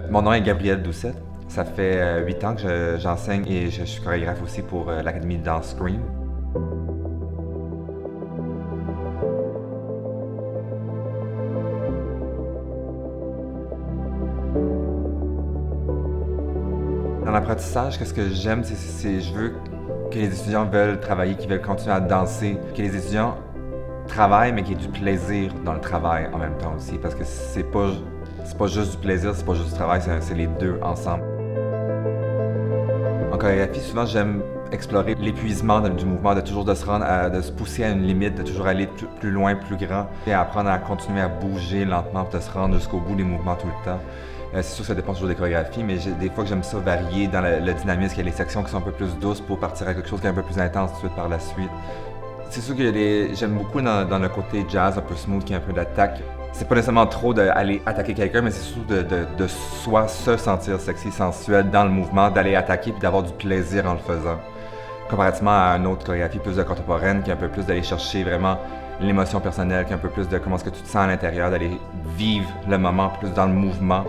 Mon nom est Gabriel Doucette. Ça fait 8 ans que j'enseigne et je suis chorégraphe aussi pour l'Académie de danse Scream. Dans l'apprentissage, qu'est-ce que j'aime, je veux que les étudiants veulent travailler, qu'ils veulent continuer à danser, que les étudiants travaillent, mais qu'il y ait du plaisir dans le travail en même temps aussi, parce que c'est pas juste du plaisir, c'est pas juste du travail, c'est les deux ensemble. En chorégraphie, souvent, j'aime explorer l'épuisement du mouvement, de toujours de se rendre, de se pousser à une limite, de toujours aller plus loin, plus grand, et apprendre à continuer à bouger lentement, pour de se rendre jusqu'au bout des mouvements tout le temps. C'est sûr que ça dépend toujours des chorégraphies, mais des fois que j'aime ça varier dans le dynamisme, il y a les sections qui sont un peu plus douces pour partir à quelque chose qui est un peu plus intense tout de suite par la suite. C'est sûr que j'aime beaucoup dans le côté jazz, un peu smooth, qui est un peu d'attaque. C'est pas nécessairement trop d'aller attaquer quelqu'un, mais c'est surtout de soi se sentir sexy, sensuel dans le mouvement, d'aller attaquer puis d'avoir du plaisir en le faisant. Comparativement à une autre chorégraphie plus de contemporaine, qui est un peu plus d'aller chercher vraiment l'émotion personnelle, qui est un peu plus de comment est-ce que tu te sens à l'intérieur, d'aller vivre le moment plus dans le mouvement.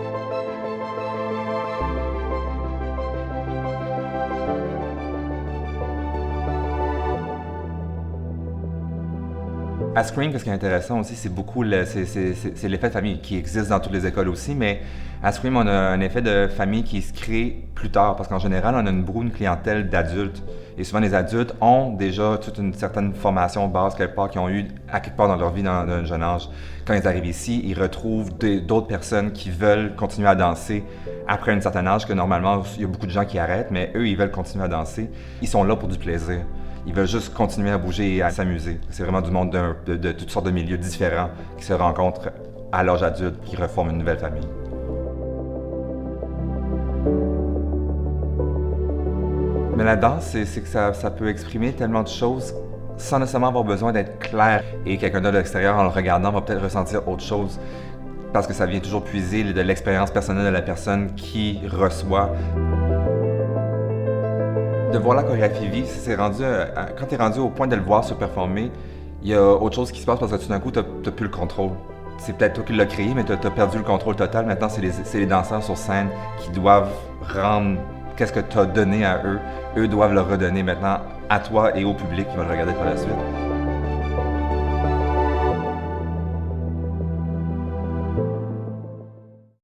À Scream, ce qui est intéressant aussi, c'est beaucoup c'est l'effet de famille qui existe dans toutes les écoles aussi, mais à Scream, on a un effet de famille qui se crée plus tard, parce qu'en général, on a une clientèle d'adultes. Et souvent, les adultes ont déjà toute une certaine formation base quelque part, qu'ils ont eu à quelque part dans leur vie dans un jeune âge. Quand ils arrivent ici, ils retrouvent d'autres personnes qui veulent continuer à danser après un certain âge, que normalement, il y a beaucoup de gens qui arrêtent, mais eux, ils veulent continuer à danser. Ils sont là pour du plaisir. Ils veulent juste continuer à bouger et à s'amuser. C'est vraiment du monde de toutes sortes de milieux différents qui se rencontrent à l'âge adulte, qui reforment une nouvelle famille. Mais la danse, c'est que ça peut exprimer tellement de choses sans nécessairement avoir besoin d'être clair. Et quelqu'un d'autre de l'extérieur, en le regardant, va peut-être ressentir autre chose. Parce que ça vient toujours puiser de l'expérience personnelle de la personne qui reçoit. De voir la chorégraphie vivre, quand tu es rendu au point de le voir se performer, il y a autre chose qui se passe parce que tout d'un coup, tu n'as plus le contrôle. C'est peut-être toi qui l'as créé, mais tu as perdu le contrôle total. Maintenant, c'est les danseurs sur scène qui doivent rendre qu'est-ce que tu as donné à eux. Eux doivent le redonner maintenant à toi et au public qui va le regarder par la suite.